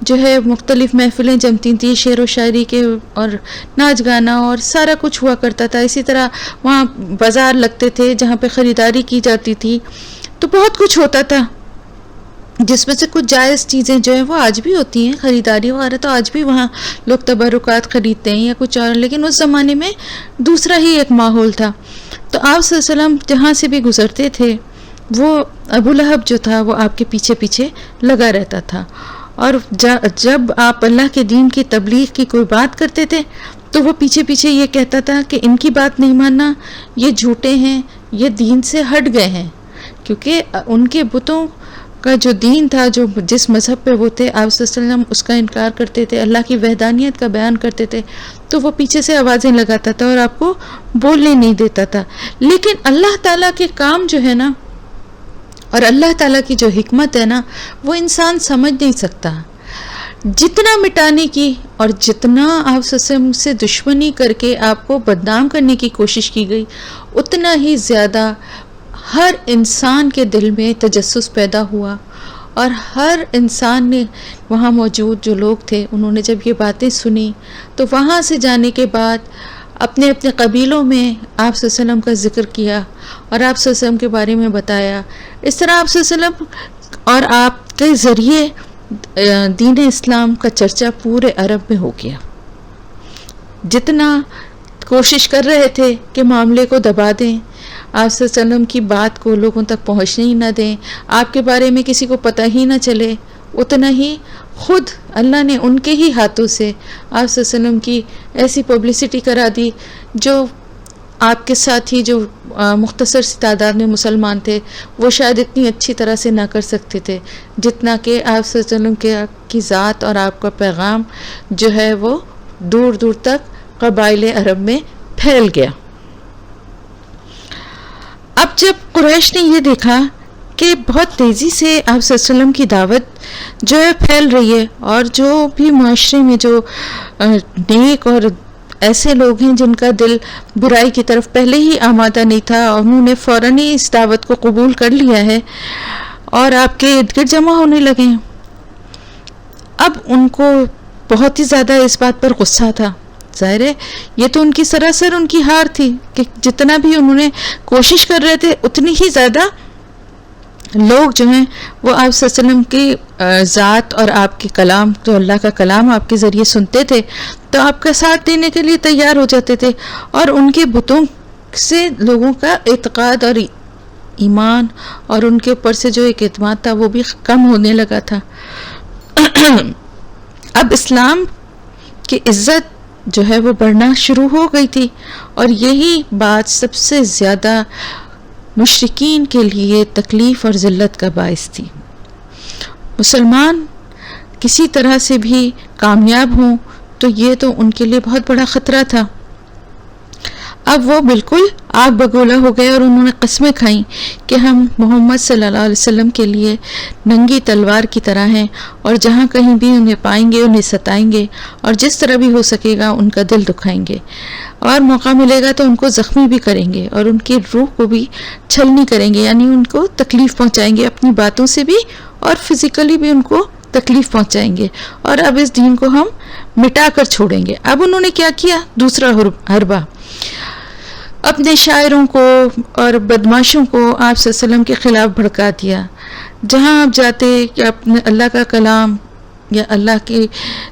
جو ہے مختلف محفلیں جمتی تھیں شعر و شاعری کے اور ناچ گانا اور سارا کچھ ہوا کرتا تھا. اسی طرح وہاں بازار لگتے تھے جہاں پہ خریداری کی جاتی تھی, تو بہت کچھ ہوتا تھا جس میں سے کچھ جائز چیزیں جو ہیں وہ آج بھی ہوتی ہیں, خریداری وغیرہ تو آج بھی وہاں لوگ تبرکات خریدتے ہیں یا کچھ اور, لیکن اس زمانے میں دوسرا ہی ایک ماحول تھا. تو آپ صلی اللہ علیہ وسلم جہاں سے بھی گزرتے تھے وہ ابو لہب جو تھا وہ آپ کے پیچھے پیچھے لگا رہتا تھا, اور جب آپ اللہ کے دین کی تبلیغ کی کوئی بات کرتے تھے تو وہ پیچھے پیچھے یہ کہتا تھا کہ ان کی بات نہیں ماننا, یہ جھوٹے ہیں, یہ دین سے ہٹ گئے ہیں. کیونکہ ان کے بتوں کا جو دین تھا, جو جس مذہب پہ وہ تھے, آپ صلی اللہ علیہ وسلم اس کا انکار کرتے تھے, اللہ کی وحدانیت کا بیان کرتے تھے, تو وہ پیچھے سے آوازیں لگاتا تھا اور آپ کو بولنے نہیں دیتا تھا. لیکن اللہ تعالیٰ کے کام جو ہے نا, اور اللہ تعالیٰ کی جو حکمت ہے نا, وہ انسان سمجھ نہیں سکتا. جتنا مٹانے کی اور جتنا آپ سے دشمنی کر کے آپ کو بدنام کرنے کی کوشش کی گئی, اتنا ہی زیادہ ہر انسان کے دل میں تجسس پیدا ہوا, اور ہر انسان نے وہاں موجود جو لوگ تھے انہوں نے جب یہ باتیں سنی تو وہاں سے جانے کے بعد اپنے اپنے قبیلوں میں آپ صلی اللہ علیہ وسلم کا ذکر کیا اور آپ صلی اللہ علیہ وسلم کے بارے میں بتایا. اس طرح آپ صلی اللہ علیہ وسلم اور آپ کے ذریعے دین اسلام کا چرچا پورے عرب میں ہو گیا. جتنا کوشش کر رہے تھے کہ معاملے کو دبا دیں, آپ صلی اللہ علیہ وسلم کی بات کو لوگوں تک پہنچنے ہی نہ دیں, آپ کے بارے میں کسی کو پتہ ہی نہ چلے, اتنا ہی خود اللہ نے ان کے ہی ہاتھوں سے آپ صلی اللہ علیہ وسلم کی ایسی پبلسٹی کرا دی جو آپ کے ساتھ ہی جو مختصر سی تعداد میں مسلمان تھے وہ شاید اتنی اچھی طرح سے نہ کر سکتے تھے جتنا کہ آپ صلی اللہ علیہ وسلم کی ذات اور آپ کا پیغام جو ہے وہ دور دور تک قبائل عرب میں پھیل گیا. اب جب قریش نے یہ دیکھا کہ بہت تیزی سے آپ صلی اللہ علیہ وسلم کی دعوت جو ہے پھیل رہی ہے, اور جو بھی معاشرے میں جو نیک اور ایسے لوگ ہیں جن کا دل برائی کی طرف پہلے ہی آمادہ نہیں تھا, انہوں نے فوراً ہی اس دعوت کو قبول کر لیا ہے اور آپ کے ارد گرد جمع ہونے لگے ہیں. اب ان کو بہت ہی زیادہ اس بات پر غصہ تھا. ظاہر ہے یہ تو ان کی سراسر ان کی ہار تھی کہ جتنا بھی انہوں نے کوشش کر رہے تھے اتنی ہی زیادہ لوگ جو ہیں وہ آپ صلی اللہ علیہ وسلم کی ذات اور آپ کے کلام, جو اللہ کا کلام آپ کے ذریعے سنتے تھے, تو آپ کا ساتھ دینے کے لیے تیار ہو جاتے تھے, اور ان کے بتوں سے لوگوں کا اعتقاد اور ایمان اور ان کے اوپر سے جو ایک اعتماد تھا وہ بھی کم ہونے لگا تھا. اب اسلام کی عزت جو ہے وہ بڑھنا شروع ہو گئی تھی, اور یہی بات سب سے زیادہ مشرکین کے لیے تکلیف اور ذلت کا باعث تھی. مسلمان کسی طرح سے بھی کامیاب ہوں تو یہ تو ان کے لیے بہت بڑا خطرہ تھا. اب وہ بالکل آگ بگولا ہو گئے اور انہوں نے قسمیں کھائیں کہ ہم محمد صلی اللہ علیہ وسلم کے لیے ننگی تلوار کی طرح ہیں, اور جہاں کہیں بھی انہیں پائیں گے انہیں ستائیں گے, اور جس طرح بھی ہو سکے گا ان کا دل دکھائیں گے, اور موقع ملے گا تو ان کو زخمی بھی کریں گے اور ان کی روح کو بھی چھلنی کریں گے, یعنی ان کو تکلیف پہنچائیں گے اپنی باتوں سے بھی, اور فزیکلی بھی ان کو تکلیف پہنچائیں گے, اور اب اس دین کو ہم مٹا کر چھوڑیں گے. اب انہوں نے کیا کیا, دوسرا حربہ اپنے شاعروں کو اور بدماشوں کو آپ صلی اللہ علیہ وسلم کے خلاف بھڑکا دیا. جہاں آپ جاتے کہ اپنے اللہ کا کلام یا اللہ کے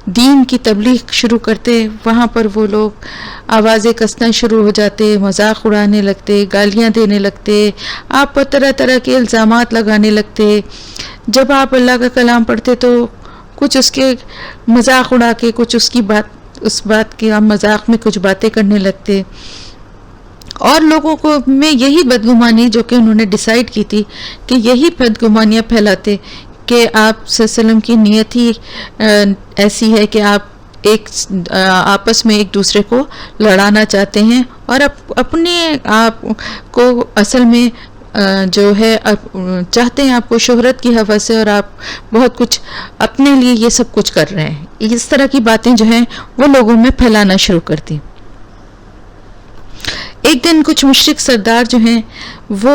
دین کی تبلیغ شروع کرتے, وہاں پر وہ لوگ آوازیں کسنا شروع ہو جاتے, مذاق اڑانے لگتے, گالیاں دینے لگتے, آپ پر طرح طرح کے الزامات لگانے لگتے. جب آپ اللہ کا کلام پڑھتے تو کچھ اس کے مذاق اڑا کے کچھ اس بات کے مذاق میں کچھ باتیں کرنے لگتے, اور لوگوں کو میں یہی بدگمانی جو کہ انہوں نے ڈیسائیڈ کی تھی کہ یہی بدگمانیاں پھیلاتے کہ آپ صلی اللہ علیہ وسلم کی نیت ہی ایسی ہے کہ آپ آپس میں ایک دوسرے کو لڑانا چاہتے ہیں, اور اپنے آپ کو اصل میں جو ہے چاہتے ہیں آپ کو شہرت کی حوث سے, اور آپ بہت کچھ اپنے لیے یہ سب کچھ کر رہے ہیں. اس طرح کی باتیں جو ہیں وہ لوگوں میں پھیلانا شروع کر دی. ایک دن کچھ مشرک سردار جو ہیں وہ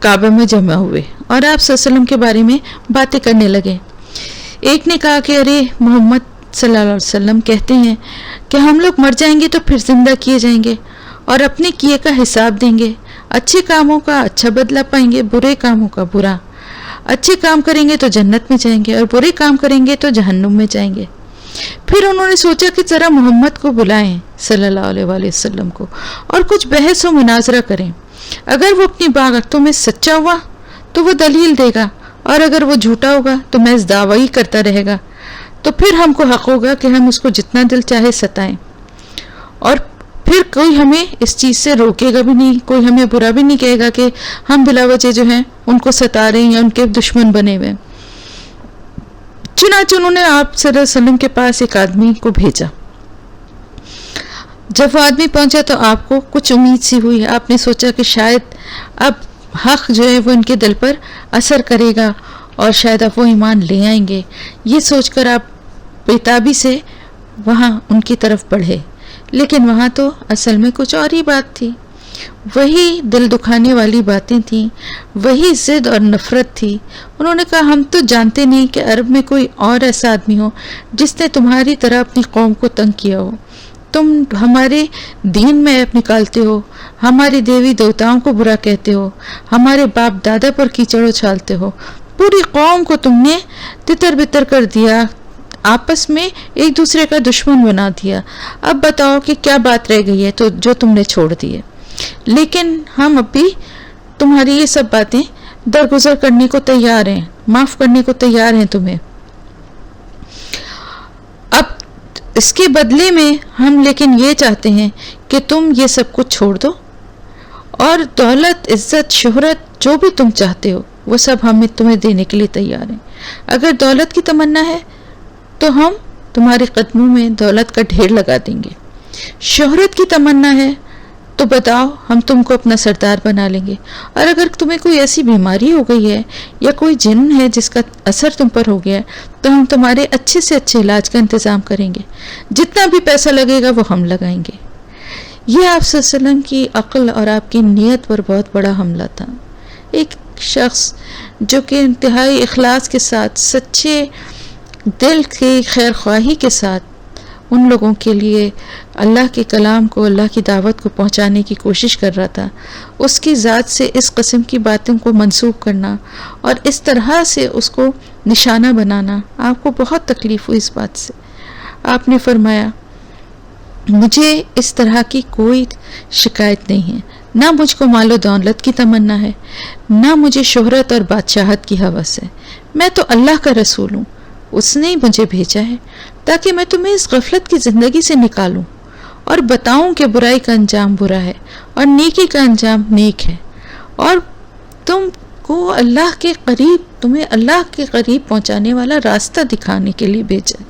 کعبہ میں جمع ہوئے اور آپ صلی اللہ علیہ وسلم کے بارے میں باتیں کرنے لگے. ایک نے کہا کہ ارے محمد صلی اللہ علیہ وسلم کہتے ہیں کہ ہم لوگ مر جائیں گے تو پھر زندہ کیے جائیں گے اور اپنے کیے کا حساب دیں گے، اچھے کاموں کا اچھا بدلہ پائیں گے، برے کاموں کا برا، اچھے کام کریں گے تو جنت میں جائیں گے اور برے کام کریں گے تو جہنم میں جائیں گے۔ پھر انہوں نے سوچا کہ ذرا محمد کو بلائیں صلی اللہ علیہ وسلم کو اور کچھ بحث و مناظرہ کریں، اگر وہ اپنی باتوں میں سچا ہوا تو وہ دلیل دے گا اور اگر وہ جھوٹا ہوگا تو محض دعوی کرتا رہے گا، تو پھر ہم کو حق ہوگا کہ ہم اس کو جتنا دل چاہے ستائیں، اور پھر کوئی ہمیں اس چیز سے روکے گا بھی نہیں، کوئی ہمیں برا بھی نہیں کہے گا کہ ہم بلا وجہ جو ہیں ان کو ستا رہے ہیں یا ان کے دشمن بنے ہوئے۔ چنانچہ انہوں نے آپ صلی اللہ علیہ وسلم کے پاس ایک آدمی کو بھیجا۔ جب وہ آدمی پہنچا تو آپ کو کچھ امید سی ہوئی، آپ نے سوچا کہ شاید اب حق جو ہے وہ ان کے دل پر اثر کرے گا اور شاید اب وہ ایمان لے آئیں گے، یہ سوچ کر آپ بیتابی سے وہاں ان کی طرف بڑھے، لیکن وہاں تو اصل میں کچھ اور ہی بات تھی، وہی دل دکھانے والی باتیں تھیں، وہی ضد اور نفرت تھی۔ انہوں نے کہا ہم تو جانتے نہیں کہ عرب میں کوئی اور ایسا آدمی ہو جس نے تمہاری طرح اپنی قوم کو تنگ کیا ہو، تم ہمارے دین میں عیب نکالتے ہو، ہمارے دیوی دیوتاؤں کو برا کہتے ہو، ہمارے باپ دادا پر کیچڑ اچھالتے ہو، پوری قوم کو تم نے تتر بتر کر دیا، آپس میں ایک دوسرے کا دشمن بنا دیا، اب بتاؤ کہ کیا بات رہ گئی ہے تو جو تم نے چھوڑ دی ہے۔ لیکن ہم اب بھی تمہاری یہ سب باتیں درگزر کرنے کو تیار ہیں، معاف کرنے کو تیار ہیں تمہیں، اب اس کے بدلے میں ہم لیکن یہ چاہتے ہیں کہ تم یہ سب کچھ چھوڑ دو اور دولت، عزت، شہرت جو بھی تم چاہتے ہو وہ سب ہم تمہیں دینے کے لیے تیار ہیں۔ اگر دولت کی تمنا ہے تو ہم تمہارے قدموں میں دولت کا ڈھیر لگا دیں گے، شہرت کی تمنا ہے تو بتاؤ ہم تم کو اپنا سردار بنا لیں گے، اور اگر تمہیں کوئی ایسی بیماری ہو گئی ہے یا کوئی جن ہے جس کا اثر تم پر ہو گیا ہے تو ہم تمہارے اچھے سے اچھے علاج کا انتظام کریں گے، جتنا بھی پیسہ لگے گا وہ ہم لگائیں گے۔ یہ آپ صلی اللہ علیہ وسلم کی عقل اور آپ کی نیت پر بہت بڑا حملہ تھا۔ ایک شخص جو کہ انتہائی اخلاص کے ساتھ، سچے دل کی خیر خواہی کے ساتھ ان لوگوں کے لیے اللہ کے کلام کو، اللہ کی دعوت کو پہنچانے کی کوشش کر رہا تھا، اس کی ذات سے اس قسم کی باتوں کو منسوب کرنا اور اس طرح سے اس کو نشانہ بنانا، آپ کو بہت تکلیف ہوئی اس بات سے۔ آپ نے فرمایا مجھے اس طرح کی کوئی شکایت نہیں ہے، نہ مجھ کو مال و دولت کی تمنا ہے، نہ مجھے شہرت اور بادشاہت کی ہوس ہے، میں تو اللہ کا رسول ہوں، اس نے مجھے بھیجا ہے تاکہ میں تمہیں اس غفلت کی زندگی سے نکالوں اور بتاؤں کہ برائی کا انجام برا ہے اور نیکی کا انجام نیک ہے، اور تم کو تمہیں اللہ کے قریب پہنچانے والا راستہ دکھانے کے لیے بھیجا۔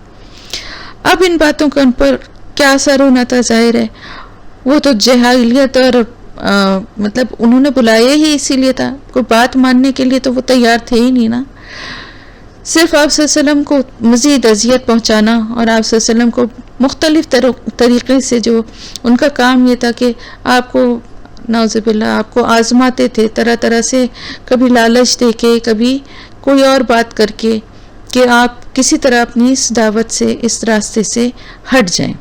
اب ان باتوں کا ان پر کیا اثر ہونا تھا ظاہر ہے، وہ تو جاہلیت اور مطلب انہوں نے بلایا ہی اسی لیے تھا، کوئی بات ماننے کے لیے تو وہ تیار تھے ہی نہیں نا، صرف آپ صلی اللہ علیہ وسلم کو مزید اذیت پہنچانا، اور آپ صلی اللہ علیہ وسلم کو مختلف طریقے سے جو ان کا کام یہ تھا کہ آپ کو نعوذ باللہ آپ کو آزماتے تھے طرح طرح سے، کبھی لالچ دے کے، کبھی کوئی اور بات کر کے کہ آپ کسی طرح اپنی اس دعوت سے، اس راستے سے ہٹ جائیں۔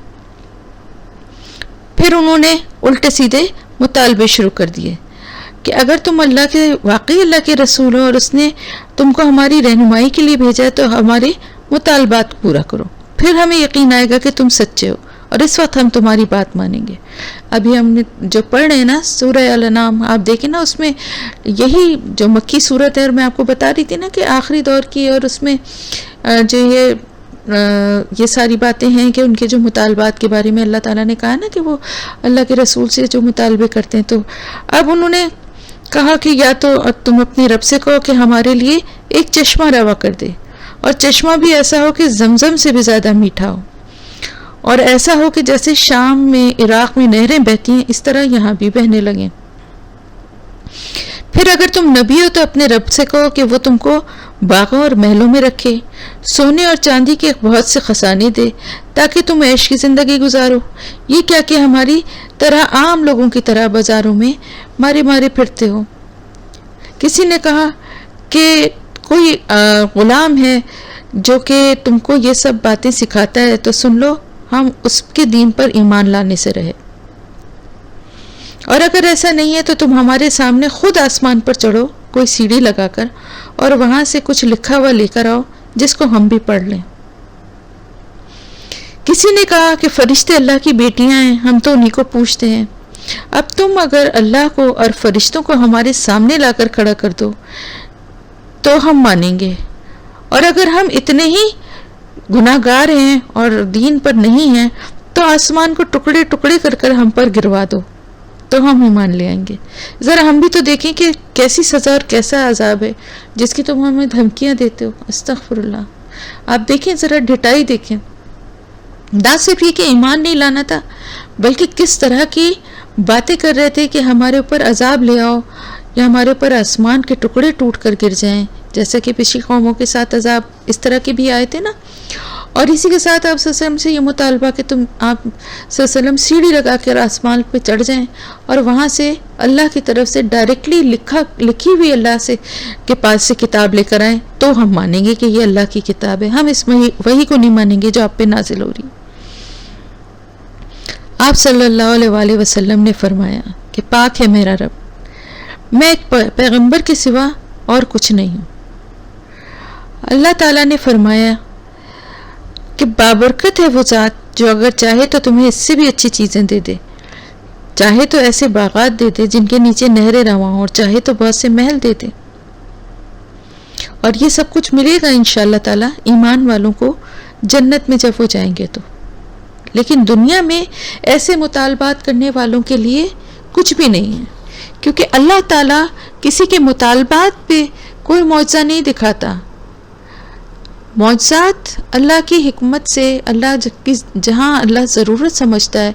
پھر انہوں نے الٹے سیدھے مطالبے شروع کر دیے کہ اگر تم واقعی اللہ کے رسول ہو اور اس نے تم کو ہماری رہنمائی کے لیے بھیجا ہے تو ہمارے مطالبات پورا کرو، پھر ہمیں یقین آئے گا کہ تم سچے ہو اور اس وقت ہم تمہاری بات مانیں گے۔ ابھی ہم نے جو پڑھ رہے ہیں نا سورہ الانعام، آپ دیکھیں نا اس میں یہی جو مکی صورت ہے، اور میں آپ کو بتا رہی تھی نا کہ آخری دور کی، اور اس میں جو یہ ساری باتیں ہیں کہ ان کے جو مطالبات کے بارے میں اللہ تعالیٰ نے کہا نا کہ وہ اللہ کے رسول سے جو مطالبے کرتے ہیں، تو اب انہوں نے کہا کہ یا تو تم اپنے رب سے کہو کہ ہمارے لیے ایک چشمہ روا کر دے، اور چشمہ بھی ایسا ہو کہ زمزم سے بھی زیادہ میٹھا ہو، اور ایسا ہو کہ جیسے شام میں، عراق میں نہریں بہتی ہیں اس طرح یہاں بھی بہنے لگیں۔ پھر اگر تم نبی ہو تو اپنے رب سے کہو کہ وہ تم کو باغوں اور محلوں میں رکھے، سونے اور چاندی کے بہت سے خزانے دے تاکہ تم عیش کی زندگی گزارو، یہ کیا کہ ہماری طرح عام لوگوں کی طرح بازاروں میں مارے مارے پھرتے ہو۔ کسی نے کہا کہ کوئی غلام ہے جو کہ تم کو یہ سب باتیں سکھاتا ہے تو سن لو، ہم اس کے دین پر ایمان لانے سے رہے، اور اگر ایسا نہیں ہے تو تم ہمارے سامنے خود آسمان پر چڑھو کوئی سیڑھی لگا کر، اور وہاں سے کچھ لکھا ہوا لے کر آؤ جس کو ہم بھی پڑھ لیں۔ کسی نے کہا کہ فرشتے اللہ کی بیٹیاں ہیں، ہم تو انہی کو پوچھتے ہیں۔ اب تم اگر اللہ کو اور فرشتوں کو ہمارے سامنے لا کر کھڑا کر دو تو ہم مانیں گے، اور اگر ہم اتنے ہی گناہ گار ہیں اور دین پر نہیں ہیں تو آسمان کو ٹکڑے ٹکڑے کر کر ہم پر گروا دو تو ہم ایمان لے آئیں گے۔ ذرا ہم بھی تو دیکھیں کہ کیسی سزا اور کیسا عذاب ہے جس کی تم ہمیں دھمکیاں دیتے ہو۔ استغفر اللہ۔ آپ دیکھیں، ذرا ڈٹائی دیکھیں، نہ صرف یہ کہ ایمان نہیں لانا تھا بلکہ کس طرح کی باتیں کر رہے تھے کہ ہمارے اوپر عذاب لے آؤ یا ہمارے اوپر آسمان کے ٹکڑے ٹوٹ کر گر جائیں، جیسا کہ پچھلی قوموں کے ساتھ عذاب اس طرح کے بھی آئے تھے نا۔ اور اسی کے ساتھ آپ صلی اللہ علیہ وسلم سے یہ مطالبہ کہ تم آپ صلی اللہ علیہ وسلم سیڑھی لگا کر آسمان پہ چڑھ جائیں اور وہاں سے اللہ کی طرف سے ڈائریکٹلی لکھی ہوئی اللہ سے کے پاس سے کتاب لے کر آئیں تو ہم مانیں گے کہ یہ اللہ کی کتاب ہے۔ ہم اس وحی کو نہیں مانیں گے جو آپ پہ نازل ہو رہی۔ آپ صلی اللہ علیہ وآلہ وسلم نے فرمایا کہ پاک ہے میرا رب، میں ایک پیغمبر کے سوا اور کچھ نہیں ہوں۔ اللہ تعالیٰ نے فرمایا کہ بابرکت ہے وہ ذات جو اگر چاہے تو تمہیں اس سے بھی اچھی چیزیں دے دے، چاہے تو ایسے باغات دے دے جن کے نیچے نہریں رواں ہوں، اور چاہے تو بہت سے محل دے دے، اور یہ سب کچھ ملے گا انشاءاللہ تعالیٰ ایمان والوں کو جنت میں جب وہ جائیں گے تو۔ لیکن دنیا میں ایسے مطالبات کرنے والوں کے لیے کچھ بھی نہیں ہے، کیونکہ اللہ تعالیٰ کسی کے مطالبات پہ کوئی معجزہ نہیں دکھاتا۔ معجزات اللہ کی حکمت سے، جہاں اللہ ضرورت سمجھتا ہے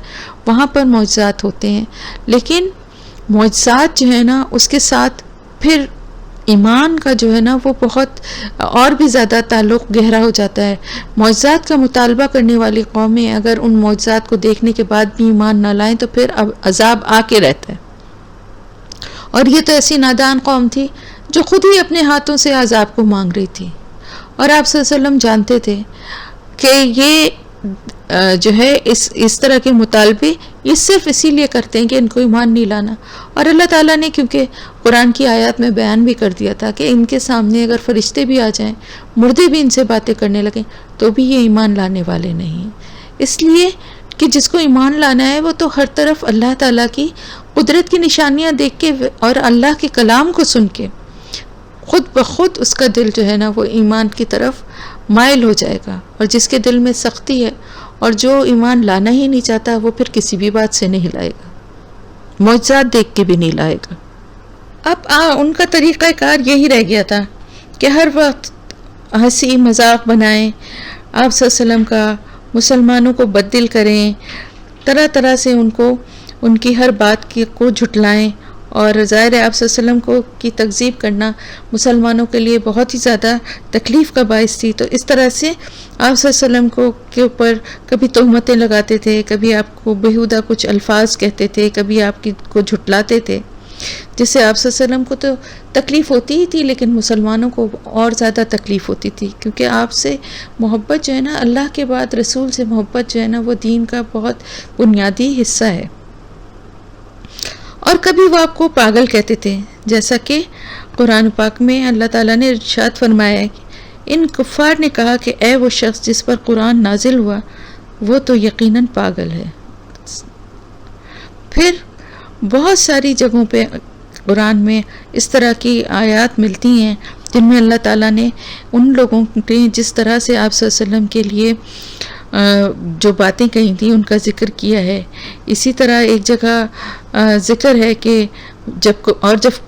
وہاں پر معجزات ہوتے ہیں، لیکن معجزات جو ہے نا اس کے ساتھ پھر ایمان کا جو ہے نا وہ بہت اور بھی زیادہ تعلق گہرا ہو جاتا ہے۔ معجزات کا مطالبہ کرنے والی قومیں اگر ان معجزات کو دیکھنے کے بعد بھی ایمان نہ لائیں تو پھر اب عذاب آ کے رہتا ہے، اور یہ تو ایسی نادان قوم تھی جو خود ہی اپنے ہاتھوں سے عذاب کو مانگ رہی تھی، اور آپ صلی اللہ علیہ وسلم جانتے تھے کہ یہ جو ہے اس طرح کے مطالبے یہ صرف اسی لیے کرتے ہیں کہ ان کو ایمان نہیں لانا، اور اللہ تعالیٰ نے کیونکہ قرآن کی آیات میں بیان بھی کر دیا تھا کہ ان کے سامنے اگر فرشتے بھی آ جائیں، مردے بھی ان سے باتیں کرنے لگیں تو بھی یہ ایمان لانے والے نہیں، اس لیے کہ جس کو ایمان لانا ہے وہ تو ہر طرف اللہ تعالیٰ کی قدرت کی نشانیاں دیکھ کے اور اللہ کے کلام کو سن کے خود بخود اس کا دل جو ہے نا وہ ایمان کی طرف مائل ہو جائے گا، اور جس کے دل میں سختی ہے اور جو ایمان لانا ہی نہیں چاہتا وہ پھر کسی بھی بات سے نہیں لائے گا، معجزات دیکھ کے بھی نہیں لائے گا۔ اب ان کا طریقہ کار یہی رہ گیا تھا کہ ہر وقت ہنسی مذاق بنائیں آپ صلی اللہ علیہ وسلم کا، مسلمانوں کو بددل کریں، طرح طرح سے ان کی ہر بات کو جھٹلائیں، اور ظاہر ہے آپ صلی اللہ علیہ وسلم کی تکذیب کرنا مسلمانوں کے لیے بہت ہی زیادہ تکلیف کا باعث تھی، تو اس طرح سے آپ صلی اللہ علیہ وسلم کے اوپر کبھی تہمتیں لگاتے تھے، کبھی آپ کو بیہودہ کچھ الفاظ کہتے تھے، کبھی آپ کو جھٹلاتے تھے، جس سے آپ صلی اللہ علیہ وسلم کو تو تکلیف ہوتی ہی تھی لیکن مسلمانوں کو اور زیادہ تکلیف ہوتی تھی، کیونکہ آپ سے محبت جو ہے نا، اللہ کے بعد رسول سے محبت جو ہے نا وہ دین کا بہت بنیادی حصہ ہے۔ اور کبھی وہ آپ کو پاگل کہتے تھے، جیسا کہ قرآن پاک میں اللہ تعالیٰ نے ارشاد فرمایا ہے کہ ان کفار نے کہا کہ اے وہ شخص جس پر قرآن نازل ہوا وہ تو یقیناً پاگل ہے۔ پھر بہت ساری جگہوں پہ قرآن میں اس طرح کی آیات ملتی ہیں جن میں اللہ تعالیٰ نے ان لوگوں کے جس طرح سے آپ صلی اللہ علیہ وسلم کے لیے جو باتیں کہی تھیں ان کا ذکر کیا ہے۔ اسی طرح ایک جگہ ذکر ہے کہ جب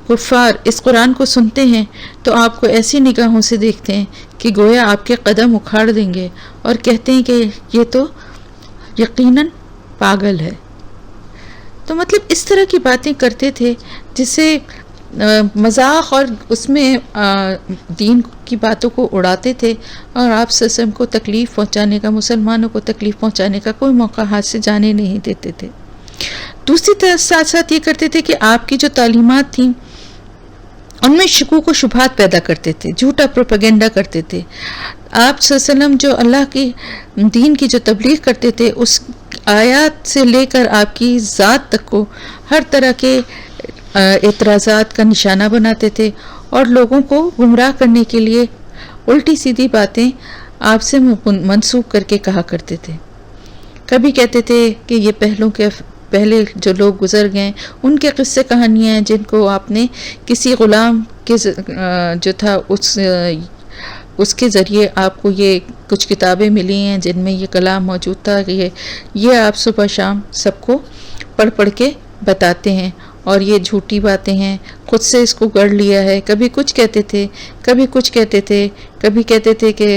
کفار اس قرآن کو سنتے ہیں تو آپ کو ایسی نگاہوں سے دیکھتے ہیں کہ گویا آپ کے قدم اکھاڑ دیں گے، اور کہتے ہیں کہ یہ تو یقیناً پاگل ہے۔ تو مطلب اس طرح کی باتیں کرتے تھے جس سے مذاق اور اس میں دین کی باتوں کو اڑاتے تھے، اور آپ صلی اللہ علیہ وسلم کو تکلیف پہنچانے کا، مسلمانوں کو تکلیف پہنچانے کا کوئی موقع ہاتھ سے جانے نہیں دیتے تھے۔ دوسری طرف ساتھ ساتھ یہ کرتے تھے کہ آپ کی جو تعلیمات تھیں ان میں شکوک و شبہات پیدا کرتے تھے، جھوٹا پروپیگنڈا کرتے تھے۔ آپ صلی اللہ علیہ وسلم جو اللہ کی دین کی جو تبلیغ کرتے تھے، اس آیات سے لے کر آپ کی ذات تک کو ہر طرح کے اعتراضات کا نشانہ بناتے تھے، اور لوگوں کو گمراہ کرنے کے لیے الٹی سیدھی باتیں آپ سے منسوخ کر کے کہا کرتے تھے۔ کبھی کہتے تھے کہ یہ پہلے جو لوگ گزر گئے ان کے قصے کہانیاں ہیں جن کو آپ نے کسی غلام کے جو تھا اس کے ذریعے آپ کو یہ کچھ کتابیں ملی ہیں جن میں یہ کلام موجود تھا، یہ آپ صبح شام سب کو پڑھ کے بتاتے ہیں، اور یہ جھوٹی باتیں ہیں، خود سے اس کو گڑھ لیا ہے۔ کبھی کچھ کہتے تھے، کبھی کچھ کہتے تھے، کبھی کہتے تھے کہ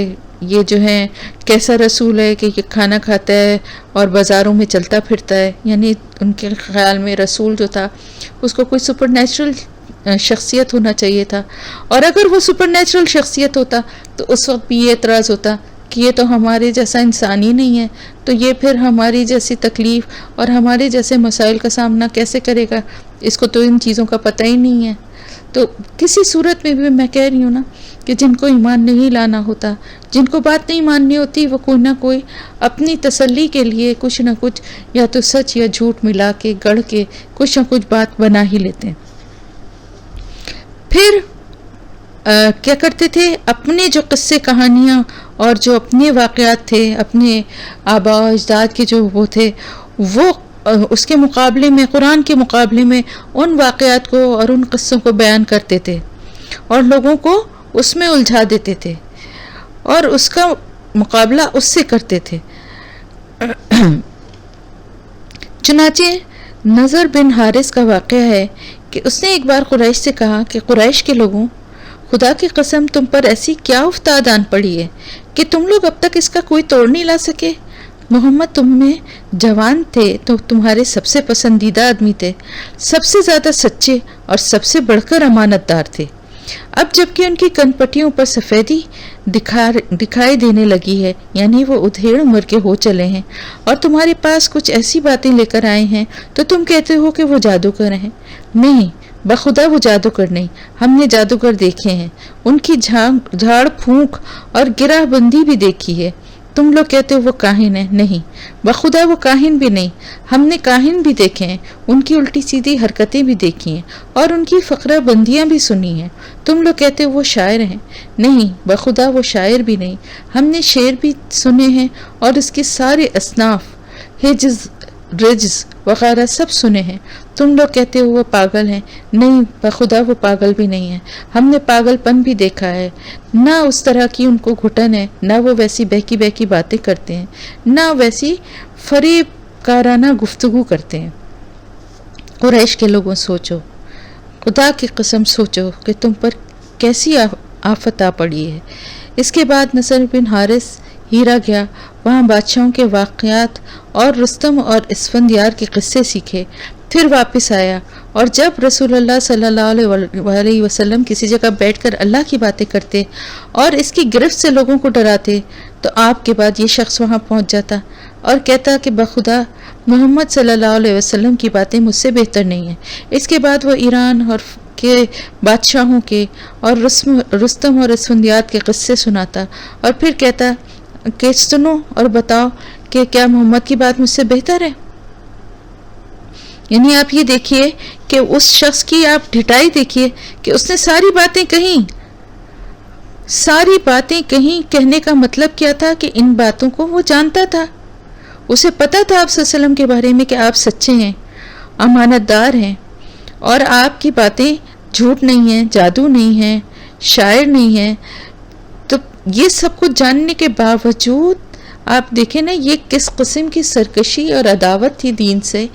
یہ جو ہے کیسا رسول ہے کہ یہ کھانا کھاتا ہے اور بازاروں میں چلتا پھرتا ہے، یعنی ان کے خیال میں رسول جو تھا اس کو کوئی سپر نیچرل شخصیت ہونا چاہیے تھا، اور اگر وہ سپر نیچرل شخصیت ہوتا تو اس وقت بھی یہ اعتراض ہوتا کہ یہ تو ہمارے جیسا انسان ہی نہیں ہے، تو یہ پھر ہماری جیسی تکلیف اور ہمارے جیسے مسائل کا سامنا کیسے کرے گا، اس کو تو ان چیزوں کا پتہ ہی نہیں ہے۔ تو کسی صورت میں بھی میں کہہ رہی ہوں نا کہ جن کو ایمان نہیں لانا ہوتا، جن کو بات نہیں ماننی ہوتی، وہ کوئی نہ کوئی اپنی تسلی کے لیے کچھ نہ کچھ یا تو سچ یا جھوٹ ملا کے گڑھ کے کچھ نہ کچھ بات بنا ہی لیتے ہیں۔ پھر کیا کرتے تھے، اپنے جو قصے کہانیاں اور جو اپنے واقعات تھے، اپنے آباء و اجداد کے جو وہ تھے، وہ اس کے مقابلے میں، قرآن کے مقابلے میں ان واقعات کو اور ان قصوں کو بیان کرتے تھے اور لوگوں کو اس میں الجھا دیتے تھے اور اس کا مقابلہ اس سے کرتے تھے۔ چنانچہ نضر بن حارث کا واقعہ ہے کہ اس نے ایک بار قریش سے کہا کہ قریش کے لوگوں، خدا کی قسم تم پر ایسی کیا افتاد آن پڑی ہے کہ تم لوگ اب تک اس کا کوئی توڑ نہیں لا سکے؟ محمد تم میں جوان تھے تو تمہارے سب سے پسندیدہ آدمی تھے، سب سے زیادہ سچے اور سب سے بڑھ کر امانت دار تھے۔ اب جبکہ ان کی کن پٹیوں پر سفیدی دکھائی دینے لگی ہے، یعنی وہ ادھیڑ عمر کے ہو چلے ہیں، اور تمہارے پاس کچھ ایسی باتیں لے کر آئے ہیں تو تم کہتے ہو کہ وہ جادوگر ہیں۔ نہیں، بخدا وہ جادوگر نہیں، ہم نے جادوگر دیکھے ہیں، ان کی جھاڑ پھونک اور گرہ بندی بھی دیکھی ہے۔ تم لوگ کہتے ہو وہ کاہن ہیں، نہیں، بخدا وہ کاہن بھی نہیں، ہم نے کاہن بھی دیکھے ہیں، ان کی الٹی سیدھی حرکتیں بھی دیکھی ہیں اور ان کی فقرہ بندیاں بھی سنی ہیں۔ تم لوگ کہتے ہو وہ شاعر ہیں، نہیں، بخدا وہ شاعر بھی نہیں، ہم نے شعر بھی سنے ہیں اور اس کے سارے اصناف، حجز، رجز وغیرہ سب سنے ہیں۔ تم لوگ کہتے ہو وہ پاگل ہیں، نہیں، بخدا وہ پاگل بھی نہیں ہے، ہم نے پاگل پن بھی دیکھا ہے، نہ اس طرح کی ان کو گھٹن ہے، نہ وہ ویسی بہکی بہکی باتیں کرتے ہیں، نہ ویسی فریب کارانہ گفتگو کرتے ہیں۔ قریش کے لوگوں سوچو، خدا کی قسم سوچو کہ تم پر کیسی آفت آ پڑی ہے۔ اس کے بعد نصر بن حارث ہیرا گیا، وہاں بادشاہوں کے واقعات اور رستم اور اسفندیار کے قصے سیکھے، پھر واپس آیا، اور جب رسول اللہ صلی اللہ علیہ وسلم کسی جگہ بیٹھ کر اللہ کی باتیں کرتے اور اس کی گرفت سے لوگوں کو ڈراتے تو آپ کے بعد یہ شخص وہاں پہنچ جاتا اور کہتا کہ بخدا محمد صلی اللہ علیہ وسلم کی باتیں مجھ سے بہتر نہیں ہیں۔ اس کے بعد وہ ایران اور کے بادشاہوں کے اور رستم اور اسفندیار کے قصے سناتا اور پھر کہتا کہ سنو اور بتاؤ کہ کیا محمد کی بات مجھ سے بہتر ہے؟ یعنی آپ یہ دیکھیے کہ اس شخص کی آپ ڈھٹائی دیکھیے کہ اس نے ساری باتیں کہیں، کہنے کا مطلب کیا تھا کہ ان باتوں کو وہ جانتا تھا، اسے پتا تھا آپ صلی اللہ علیہ وسلم کے بارے میں کہ آپ سچے ہیں، امانت دار ہیں، اور آپ کی باتیں جھوٹ نہیں ہیں، جادو نہیں ہیں، شاعر نہیں ہیں۔ تو یہ سب کچھ جاننے کے باوجود آپ دیکھیں نا یہ کس قسم کی سرکشی اور عداوت تھی دین سے،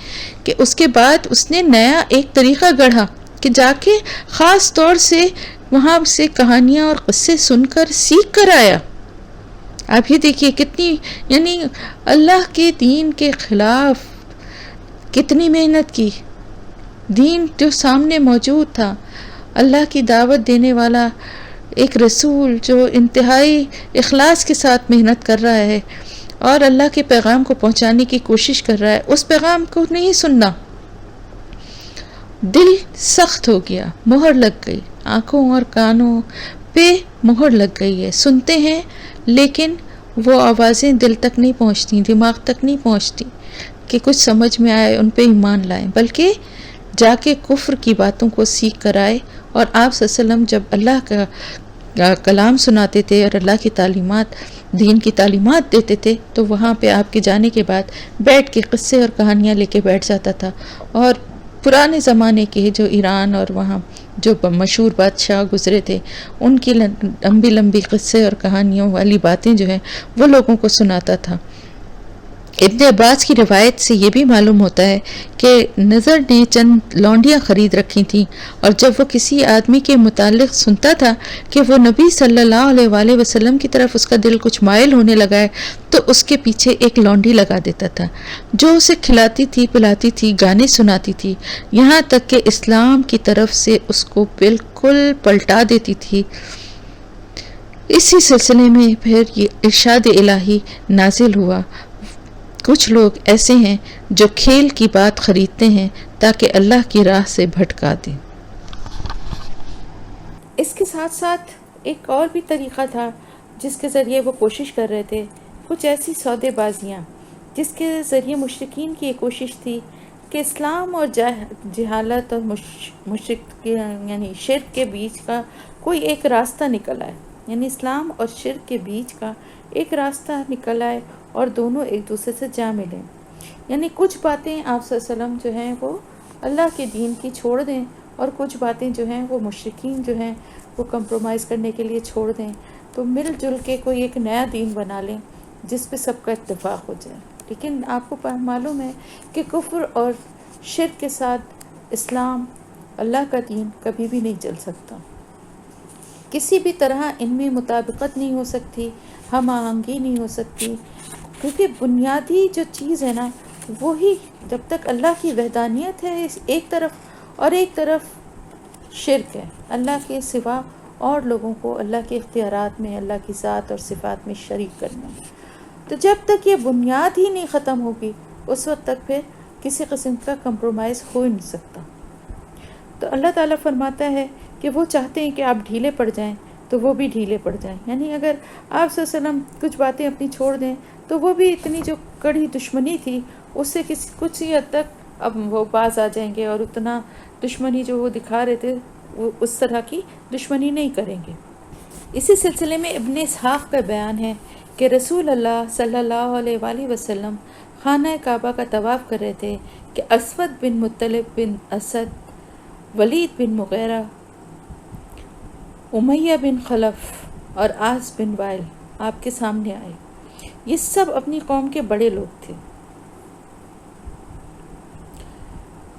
کہ اس کے بعد اس نے نیا ایک طریقہ گڑھا کہ جا کے خاص طور سے وہاں سے کہانیاں اور قصے سن کر سیکھ کر آیا۔ آپ یہ دیکھیے کتنی، یعنی اللہ کے دین کے خلاف کتنی محنت کی، دین جو سامنے موجود تھا، اللہ کی دعوت دینے والا ایک رسول جو انتہائی اخلاص کے ساتھ محنت کر رہا ہے اور اللہ کے پیغام کو پہنچانے کی کوشش کر رہا ہے، اس پیغام کو نہیں سننا، دل سخت ہو گیا، مہر لگ گئی، آنکھوں اور کانوں پہ مہر لگ گئی ہے، سنتے ہیں لیکن وہ آوازیں دل تک نہیں پہنچتی، دماغ تک نہیں پہنچتی کہ کچھ سمجھ میں آئے، ان پہ ایمان لائیں، بلکہ جا کے کفر کی باتوں کو سیکھ کر آئے۔ اور آپ صلی اللہ علیہ وسلم جب اللہ کا کلام سناتے تھے اور اللہ کی تعلیمات، دین کی تعلیمات دیتے تھے، تو وہاں پہ آپ کے جانے کے بعد بیٹھ کے قصے اور کہانیاں لے کے بیٹھ جاتا تھا، اور پرانے زمانے کے جو ایران اور وہاں جو مشہور بادشاہ گزرے تھے ان کی لمبی لمبی قصے اور کہانیوں والی باتیں جو ہیں وہ لوگوں کو سناتا تھا۔ ابن عباس کی روایت سے یہ بھی معلوم ہوتا ہے کہ نظر نے چند لونڈیاں خرید رکھی تھیں، اور جب وہ کسی آدمی کے متعلق سنتا تھا کہ وہ نبی صلی اللہ علیہ وآلہ وسلم کی طرف اس کا دل کچھ مائل ہونے لگا ہے، تو اس کے پیچھے ایک لونڈی لگا دیتا تھا جو اسے کھلاتی تھی، پلاتی تھی، گانے سناتی تھی، یہاں تک کہ اسلام کی طرف سے اس کو بالکل پلٹا دیتی تھی۔ اسی سلسلے میں پھر یہ ارشاد الہی نازل ہوا، کچھ لوگ ایسے ہیں جو کھیل کی بات خریدتے ہیں تاکہ اللہ کی راہ سے بھٹکا دیں۔ اس کے ساتھ ساتھ ایک اور بھی طریقہ تھا جس کے ذریعے وہ کوشش کر رہے تھے، کچھ ایسی سودے بازیاں جس کے ذریعے مشرکین کی یہ کوشش تھی کہ اسلام اور جہالت اور مشرک یعنی شرک کے بیچ کا کوئی ایک راستہ نکل آئے، یعنی اسلام اور شرک کے بیچ کا ایک راستہ نکل آئے اور دونوں ایک دوسرے سے جا ملیں۔ یعنی کچھ باتیں آپ صلی اللہ علیہ وسلم جو ہیں وہ اللہ کے دین کی چھوڑ دیں، اور کچھ باتیں جو ہیں وہ مشرکین جو ہیں وہ کمپرومائز کرنے کے لیے چھوڑ دیں، تو مل جل کے کوئی ایک نیا دین بنا لیں جس پہ سب کا اتفاق ہو جائے۔ لیکن آپ کو معلوم ہے کہ کفر اور شرک کے ساتھ اسلام، اللہ کا دین کبھی بھی نہیں چل سکتا، کسی بھی طرح ان میں مطابقت نہیں ہو سکتی، ہم آہنگی نہیں ہو سکتی، کیونکہ بنیادی جو چیز ہے نا وہی، جب تک اللہ کی وحدانیت ہے ایک طرف، اور ایک طرف شرک ہے، اللہ کے سوا اور لوگوں کو اللہ کے اختیارات میں، اللہ کی ذات اور صفات میں شریک کرنا، تو جب تک یہ بنیاد ہی نہیں ختم ہوگی اس وقت تک پھر کسی قسم کا کمپرومائز ہو ہی نہیں سکتا۔ تو اللہ تعالیٰ فرماتا ہے کہ وہ چاہتے ہیں کہ آپ ڈھیلے پڑ جائیں تو وہ بھی ڈھیلے پڑ جائیں، یعنی اگر آپ صلی اللہ علیہ وسلم کچھ باتیں اپنی چھوڑ دیں تو وہ بھی اتنی جو کڑی دشمنی تھی اس سے کچھ ہی حد تک اب وہ باز آ جائیں گے، اور اتنا دشمنی جو وہ دکھا رہے تھے وہ اس طرح کی دشمنی نہیں کریں گے۔ اسی سلسلے میں ابن اسحاق کا بیان ہے کہ رسول اللہ صلی اللہ علیہ وآلہ وسلم خانہ کعبہ کا طواف کر رہے تھے کہ اسود بن مطلب بن اسد، ولید بن مغیرہ، امیہ بن خلف اور عاص بن وائل آپ کے سامنے آئے۔ یہ سب اپنی قوم کے بڑے لوگ تھے۔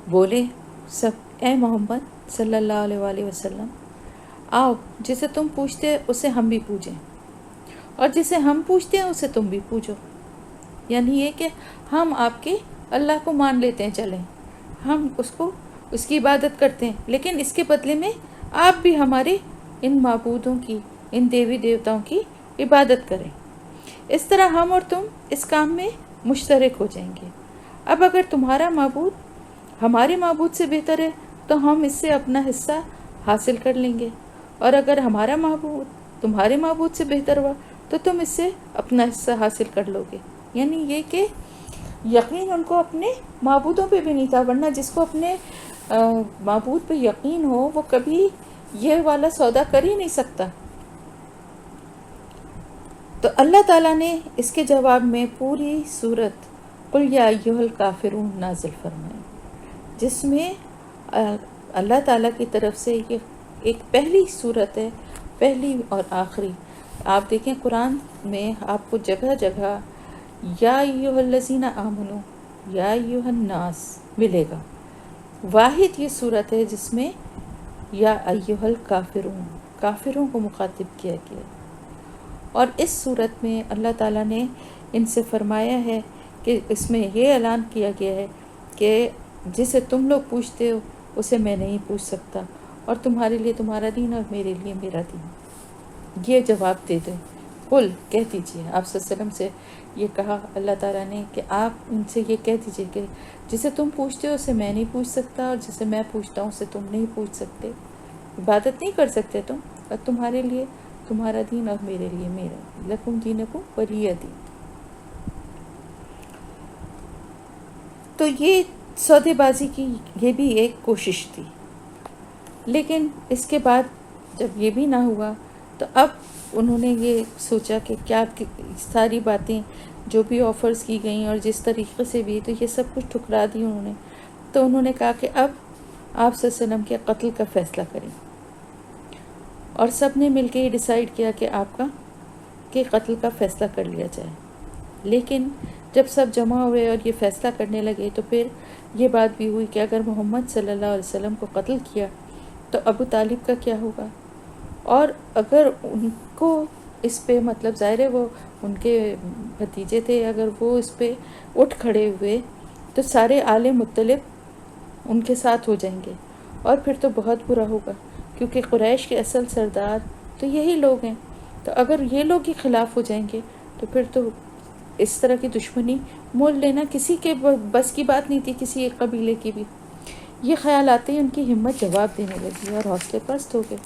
بولے سب، اے محمد صلی اللہ علیہ وآلہ وسلم، آؤ جسے تم پوچھتے اسے ہم بھی پوجیں، اور جسے ہم پوچھتے ہیں اسے تم بھی پوجو۔ یعنی یہ کہ ہم آپ کے اللہ کو مان لیتے ہیں، چلیں ہم اس کی عبادت کرتے ہیں، لیکن اس کے بدلے میں آپ بھی ہمارے ان معبودوں کی، ان دیوی دیوتاؤں کی عبادت کریں، اس طرح ہم اور تم اس کام میں مشترک ہو جائیں گے۔ اب اگر تمہارا معبود ہمارے معبود سے بہتر ہے تو ہم اس سے اپنا حصہ حاصل کر لیں گے، اور اگر ہمارا معبود تمہارے معبود سے بہتر ہوا تو تم اس سے اپنا حصہ حاصل کر لو گے۔ یعنی یہ کہ یقین ان کو اپنے معبودوں پہ بھی نہیں تھا، ورنہ جس کو اپنے معبود پہ یقین ہو وہ کبھی یہ والا سودا کر ہی نہیں سکتا۔ تو اللہ تعالیٰ نے اس کے جواب میں پوری سورت قل یا ایھا الکافرون نازل فرمائی، جس میں اللہ تعالیٰ کی طرف سے یہ ایک پہلی سورت ہے، پہلی اور آخری۔ آپ دیکھیں قرآن میں آپ کو جگہ جگہ یا ایھا الذین آمنوا، یا ایھا الناس ملے گا، واحد یہ سورت ہے جس میں یا ایھا الکافرون، کافروں کو مخاطب کیا گیا، اور اس صورت میں اللہ تعالیٰ نے ان سے فرمایا ہے کہ اس میں یہ اعلان کیا گیا ہے کہ جسے تم لوگ پوچھتے ہو اسے میں نہیں پوچھ سکتا، اور تمہارے لیے تمہارا دین اور میرے لیے میرا دین۔ یہ جواب دے دیں، قل کہہ دیجئے، آپ صلی اللہ علیہ وسلم سے یہ کہا اللہ تعالیٰ نے کہ آپ ان سے یہ کہہ دیجئے کہ جسے تم پوچھتے ہو اسے میں نہیں پوچھ سکتا، اور جسے میں پوچھتا ہوں اسے تم نہیں پوچھ سکتے۔ عبادت نہیں کر سکتے تم؟ اور تمہارے لیے تمہارا دین اور میرے لیے میرا، لکم دینکم ولی دین۔ تو یہ سودے بازی کی یہ بھی ایک کوشش تھی، لیکن اس کے بعد جب یہ بھی نہ ہوا تو اب انہوں نے یہ سوچا کہ کیا ساری باتیں جو بھی آفرز کی گئیں اور جس طریقے سے بھی، تو یہ سب کچھ ٹھکرا دی انہوں نے۔ تو انہوں نے کہا کہ اب آپ صلی اللہ علیہ وسلم کے قتل کا فیصلہ کریں، اور سب نے مل کے یہ ڈیسائیڈ کیا کہ آپ کا کہ قتل کا فیصلہ کر لیا جائے۔ لیکن جب سب جمع ہوئے اور یہ فیصلہ کرنے لگے تو پھر یہ بات بھی ہوئی کہ اگر محمد صلی اللہ علیہ وسلم کو قتل کیا تو ابو طالب کا کیا ہوگا، اور اگر ان کو اس پہ مطلب ظاہر ہے وہ ان کے بھتیجے تھے، اگر وہ اس پہ اٹھ کھڑے ہوئے تو سارے آل مطلب ان کے ساتھ ہو جائیں گے، اور پھر تو بہت برا ہوگا، کیونکہ قریش کے اصل سردار تو یہی لوگ ہیں۔ تو اگر یہ لوگ ہی خلاف ہو جائیں گے تو پھر تو اس طرح کی دشمنی مول لینا کسی کے بس کی بات نہیں تھی، کسی ایک قبیلے کی بھی۔ یہ خیال آتے ہی ان کی ہمت جواب دینے لگی اور حوصلے پست ہو گئے۔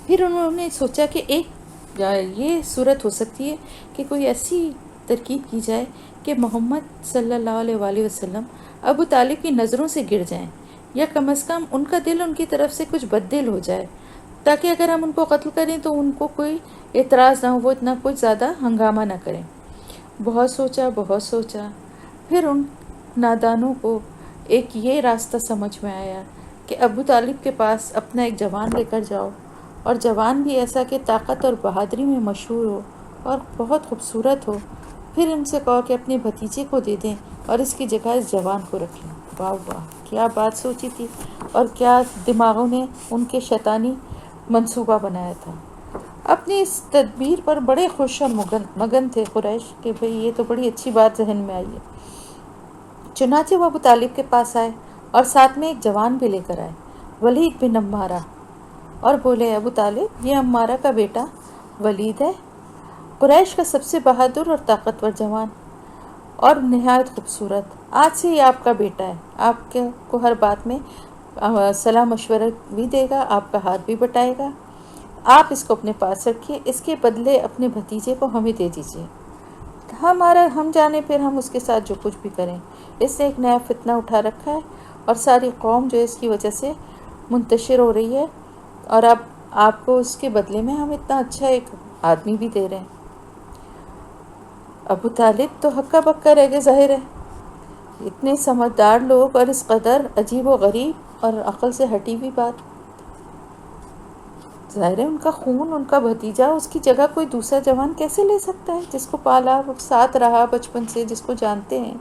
پھر انہوں نے سوچا کہ ایک یہ صورت ہو سکتی ہے کہ کوئی ایسی ترکیب کی جائے کہ محمد صلی اللہ علیہ وآلہ وسلم ابو طالب کی نظروں سے گر جائیں، یا کم از کم ان کا دل ان کی طرف سے کچھ بددل ہو جائے، تاکہ اگر ہم ان کو قتل کریں تو ان کو کوئی اعتراض نہ ہو، وہ اتنا کچھ زیادہ ہنگامہ نہ کریں۔ بہت سوچا، پھر ان نادانوں کو ایک یہ راستہ سمجھ میں آیا کہ ابو طالب کے پاس اپنا ایک جوان لے کر جاؤ، اور جوان بھی ایسا کہ طاقت اور بہادری میں مشہور ہو اور بہت خوبصورت ہو۔ پھر ان سے کہو کہ اپنے بھتیجے کو دے دیں اور اس کی جگہ اس جوان کو رکھ لیں۔ واہ واہ، کیا بات سوچی تھی، اور کیا دماغوں نے ان کے شیطانی منصوبہ بنایا تھا۔ اپنی اس تدبیر پر بڑے خوش اور مگن تھے قریش کہ بھئی یہ تو بڑی اچھی بات ذہن میں آئی ہے۔ چنانچہ وہ ابو طالب کے پاس آئے اور ساتھ میں ایک جوان بھی لے کر آئے، ولید بن عمارہ، اور بولے ابو طالب یہ عمارہ کا بیٹا ولید ہے، قریش کا سب سے بہادر اور طاقتور جوان اور نہایت خوبصورت، آج سے یہ آپ کا بیٹا ہے، آپ کو ہر بات میں صلاح مشورہ بھی دے گا، آپ کا ہاتھ بھی بٹائے گا، آپ اس کو اپنے پاس رکھیے، اس کے بدلے اپنے بھتیجے کو ہمیں دے دیجیے، ہم جانے پھر ہم اس کے ساتھ جو کچھ بھی کریں۔ اس نے ایک نیا فتنہ اٹھا رکھا ہے اور ساری قوم جو اس کی وجہ سے منتشر ہو رہی ہے، اور اب آپ کو اس کے بدلے میں ہم اتنا اچھا ایک آدمی بھی دے رہے ہیں۔ ابو طالب تو ہکا بکا رہ گئے، ظاہر ہے اتنے سمجھدار لوگ اور اس قدر عجیب و غریب اور عقل سے ہٹی ہوئی بات، ظاہر ہے ان کا خون، ان کا بھتیجا، اس کی جگہ کوئی دوسرا جوان کیسے لے سکتا ہے جس کو پالا، ساتھ رہا بچپن سے، جس کو جانتے ہیں۔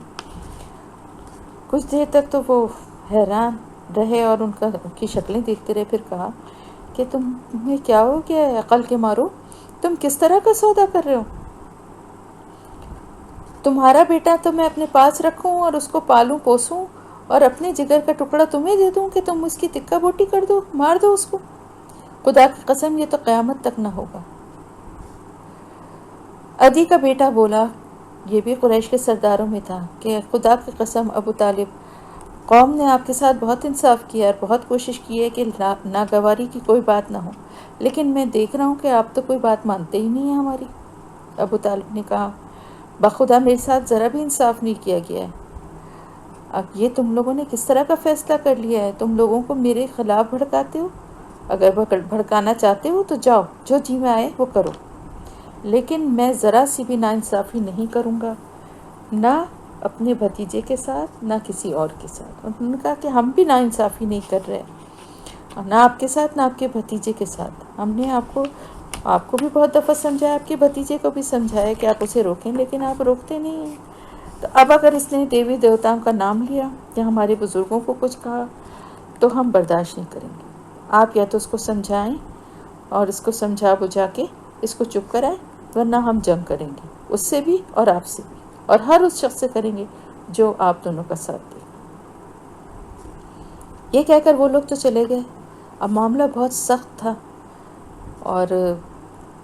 کچھ دیر تک تو وہ حیران رہے اور ان کی شکلیں دیکھتے رہے، پھر کہا کہ تمہیں کیا ہو گیا ہے عقل کے مارو، تم کس طرح کا سودا کر رہے ہو؟ تمہارا بیٹا تو میں اپنے پاس رکھوں اور اس کو پالوں پوسوں اور اپنے جگر کا ٹکڑا تمہیں دے دوں کہ تم اس کی تکہ بوٹی کر دو، مار دو اس کو؟ خدا کی قسم یہ تو قیامت تک نہ ہوگا۔ عدی کا بیٹا بولا، یہ بھی قریش کے سرداروں میں تھا، کہ خدا کی قسم ابو طالب، قوم نے آپ کے ساتھ بہت انصاف کیا اور بہت کوشش کی ہے کہ ناگواری کی کوئی بات نہ ہو، لیکن میں دیکھ رہا ہوں کہ آپ تو کوئی بات مانتے ہی نہیں ہیں ہماری۔ ابو طالب نے کہا، بخدا میرے ساتھ ذرا بھی انصاف نہیں کیا گیا ہے۔ اب یہ تم لوگوں نے کس طرح کا فیصلہ کر لیا ہے؟ تم لوگوں کو میرے خلاف بھڑکاتے ہو، اگر بھڑکانا چاہتے ہو تو جاؤ، جو جی میں آئے وہ کرو، لیکن میں ذرا سی بھی ناانصافی نہیں کروں گا، نہ اپنے بھتیجے کے ساتھ نہ کسی اور کے ساتھ۔ انہوں نے کہا کہ ہم بھی ناانصافی نہیں کر رہے، نہ آپ کے ساتھ نہ آپ کے بھتیجے کے ساتھ۔ ہم نے آپ کو بھی بہت دفعہ سمجھایا، آپ کے بھتیجے کو بھی سمجھایا کہ آپ اسے روکیں، لیکن آپ روکتے نہیں ہیں۔ تو اب اگر اس نے دیوی دیوتاؤں کا نام لیا یا ہمارے بزرگوں کو کچھ کہا تو ہم برداشت نہیں کریں گے۔ آپ یا تو اس کو سمجھائیں اور اس کو سمجھا بجھا کے اس کو چپ کرائیں، ورنہ ہم جنگ کریں گے، اس سے بھی اور آپ سے بھی، اور ہر اس شخص سے کریں گے جو آپ دونوں کا ساتھ دے۔ یہ کہہ کر وہ لوگ تو چلے گئے۔ اب معاملہ بہت سخت تھا اور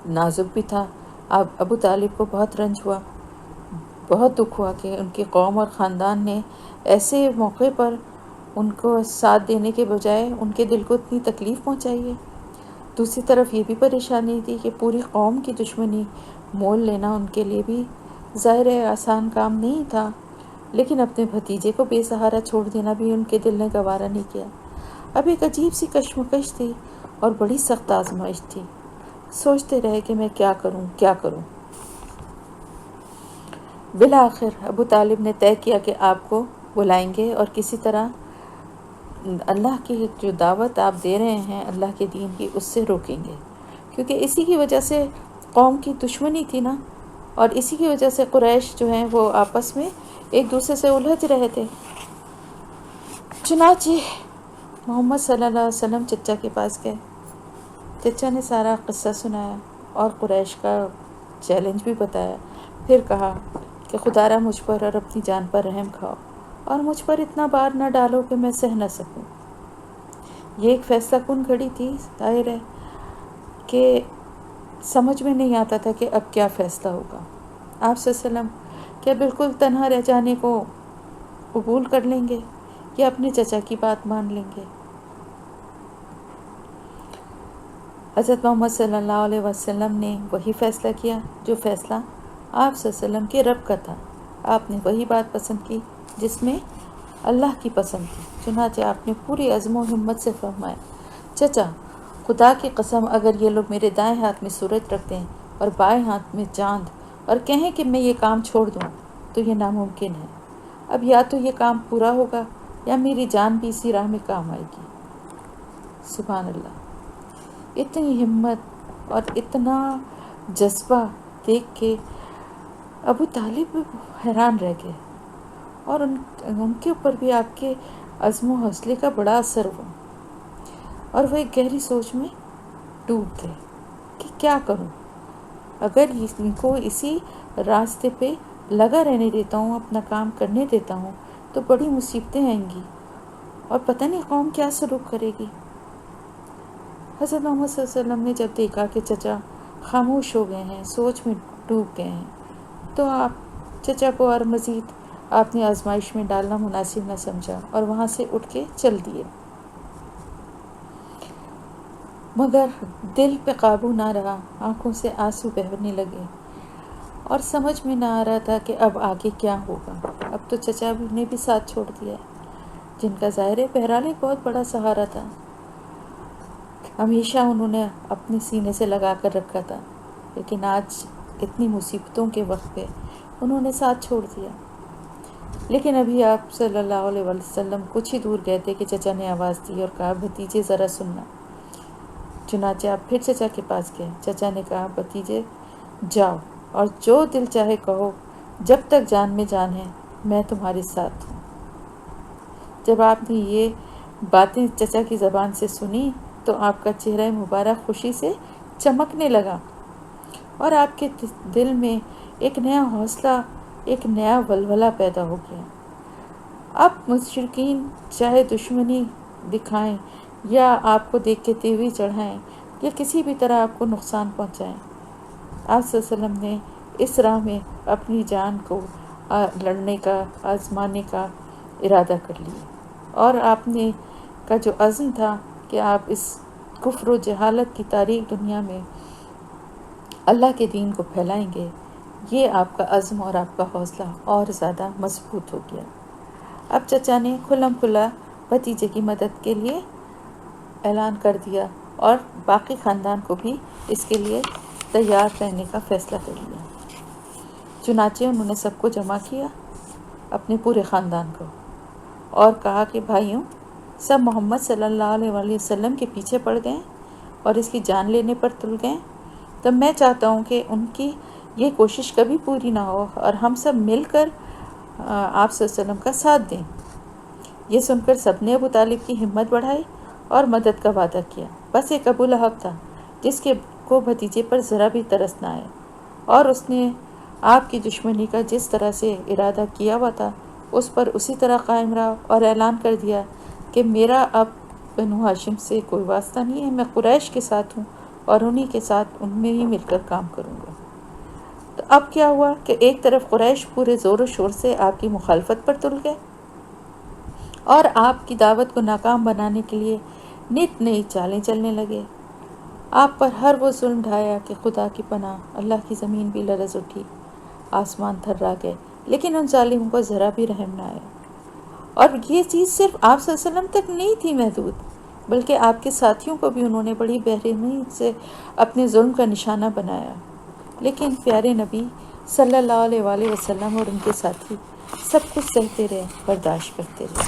نازک بھی تھا۔ اب ابو طالب کو بہت رنج ہوا، بہت دکھ ہوا کہ ان کی قوم اور خاندان نے ایسے موقع پر ان کو ساتھ دینے کے بجائے ان کے دل کو اتنی تکلیف پہنچائی ہے۔ دوسری طرف یہ بھی پریشانی تھی کہ پوری قوم کی دشمنی مول لینا ان کے لیے بھی ظاہر ہے آسان کام نہیں تھا، لیکن اپنے بھتیجے کو بے سہارا چھوڑ دینا بھی ان کے دل نے گوارا نہیں کیا۔ اب ایک عجیب سی کشمکش تھی اور بڑی سخت آزمائش تھی۔ سوچتے رہے کہ میں کیا کروں کیا کروں۔ بالآخر ابو طالب نے طے کیا کہ آپ کو بلائیں گے اور کسی طرح اللہ کی جو دعوت آپ دے رہے ہیں اللہ کے دین کی، اس سے روکیں گے، کیونکہ اسی کی وجہ سے قوم کی دشمنی تھی نا، اور اسی کی وجہ سے قریش جو ہیں وہ آپس میں ایک دوسرے سے الجھ رہے تھے۔ چنانچہ محمد صلی اللہ علیہ وسلم چچا کے پاس گئے۔ چچا نے سارا قصہ سنایا اور قریش کا چیلنج بھی بتایا۔ پھر کہا کہ خدا را مجھ پر اور اپنی جان پر رحم کھاؤ اور مجھ پر اتنا بار نہ ڈالو کہ میں سہ نہ سکوں۔ یہ ایک فیصلہ کن گھڑی تھی، ظاہر ہے کہ سمجھ میں نہیں آتا تھا کہ اب کیا فیصلہ ہوگا۔ آپ صلی اللہ علیہ وسلم کیا بالکل تنہا رہ جانے کو قبول کر لیں گے یا اپنے چچا کی بات مان لیں گے؟ حضرت محمد صلی اللہ علیہ وسلم نے وہی فیصلہ کیا جو فیصلہ آپ صلی اللہ علیہ وسلم کے رب کا تھا۔ آپ نے وہی بات پسند کی جس میں اللہ کی پسند تھی۔ چنانچہ آپ نے پوری عزم و ہمت سے فرمایا، چچا خدا کی قسم اگر یہ لوگ میرے دائیں ہاتھ میں سورج رکھ دیں اور بائیں ہاتھ میں چاند اور کہیں کہ میں یہ کام چھوڑ دوں تو یہ ناممکن ہے۔ اب یا تو یہ کام پورا ہوگا یا میری جان بھی اسی راہ میں کام آئے گی۔ سبحان اللہ! اتنی ہمت اور اتنا جذبہ دیکھ کے ابو طالب حیران رہ گئے، اور ان کے اوپر بھی آپ کے عزم و حوصلے کا بڑا اثر ہوا، اور وہ ایک گہری سوچ میں ڈوب گئے کہ کیا کروں؟ اگر ان کو اسی راستے پہ لگا رہنے دیتا ہوں، اپنا کام کرنے دیتا ہوں، تو بڑی مصیبتیں آئیں گی اور پتہ نہیں قوم کیا سلوک کرے گی۔ حضرت محمد صلی اللہ علیہ وسلم نے جب دیکھا کہ چچا خاموش ہو گئے ہیں، سوچ میں ڈوب گئے ہیں، تو آپ چچا کو اور مزید آپ نے آزمائش میں ڈالنا مناسب نہ سمجھا اور وہاں سے اٹھ کے چل دیے۔ مگر دل پہ قابو نہ رہا، آنکھوں سے آنسو بہنے لگے اور سمجھ میں نہ آ رہا تھا کہ اب آگے کیا ہوگا۔ اب تو چچا نے بھی ساتھ چھوڑ دیا ہے، جن کا ظاہر بہرحال ایک بہت بڑا سہارا تھا، ہمیشہ انہوں نے اپنے سینے سے لگا کر رکھا تھا، لیکن آج اتنی مصیبتوں کے وقت پہ انہوں نے ساتھ چھوڑ دیا۔ لیکن ابھی آپ صلی اللہ علیہ وسلم کچھ ہی دور گئے تھے کہ چچا نے آواز دی اور کہا، بھتیجے ذرا سننا۔ چنانچہ آپ پھر چچا کے پاس گئے۔ چچا نے کہا، بھتیجے جاؤ اور جو دل چاہے کہو، جب تک جان میں جان ہے میں تمہارے ساتھ ہوں۔ جب آپ نے یہ باتیں چچا کی زبان سے سنی تو آپ کا چہرہ مبارک خوشی سے چمکنے لگا اور آپ کے دل میں ایک نیا حوصلہ، ایک نیا ولولہ پیدا ہو گیا۔ اب مشرکین چاہے دشمنی دکھائیں یا آپ کو دیکھ کے تیوری چڑھائیں یا کسی بھی طرح آپ کو نقصان پہنچائیں، آپ صلی اللہ علیہ وسلم نے اس راہ میں اپنی جان کو لڑنے کا، آزمانے کا ارادہ کر لیا، اور آپ نے کا جو عزم تھا کہ آپ اس کفر و جہالت کی تاریک دنیا میں اللہ کے دین کو پھیلائیں گے، یہ آپ کا عزم اور آپ کا حوصلہ اور زیادہ مضبوط ہو گیا۔ اب چچا نے کھلم کھلا بھتیجے کی مدد کے لیے اعلان کر دیا اور باقی خاندان کو بھی اس کے لیے تیار رہنے کا فیصلہ کر لیا۔ چنانچہ انہوں نے سب کو جمع کیا، اپنے پورے خاندان کو، اور کہا کہ بھائیوں، سب محمد صلی اللہ علیہ وسلم کے پیچھے پڑ گئے اور اس کی جان لینے پر تل گئے، تو میں چاہتا ہوں کہ ان کی یہ کوشش کبھی پوری نہ ہو اور ہم سب مل کر آپ صلی اللہ علیہ وسلم کا ساتھ دیں۔ یہ سن کر سب نے ابو طالب کی ہمت بڑھائی اور مدد کا وعدہ کیا۔ بس ایک ابو لہب تھا جس کو بھتیجے پر ذرا بھی ترس نہ آئے، اور اس نے آپ کی دشمنی کا جس طرح سے ارادہ کیا ہوا تھا اس پر اسی طرح قائم رہا اور اعلان کر دیا کہ میرا اب بنو ہاشم سے کوئی واسطہ نہیں ہے، میں قریش کے ساتھ ہوں اور انہی کے ساتھ ان میں ہی مل کر کام کروں گا۔ تو اب کیا ہوا کہ ایک طرف قریش پورے زور و شور سے آپ کی مخالفت پر تل گئے، اور آپ کی دعوت کو ناکام بنانے کے لیے نت نئی چالیں چلنے لگے۔ آپ پر ہر وہ ظلم ڈھایا کہ خدا کی پناہ اللہ کی زمین بھی لرز اٹھی، آسمان تھرا گئے، لیکن ان ظالموں کو ذرا بھی رحم نہ آیا۔ اور یہ چیز صرف آپ صلی اللہ علیہ وسلم تک نہیں تھی محدود، بلکہ آپ کے ساتھیوں کو بھی انہوں نے بڑی بےرحمی سے اپنے ظلم کا نشانہ بنایا۔ لیکن پیارے نبی صلی اللہ علیہ وآلہ وسلم اور ان کے ساتھی سب کچھ سہتے رہے، برداشت کرتے رہے۔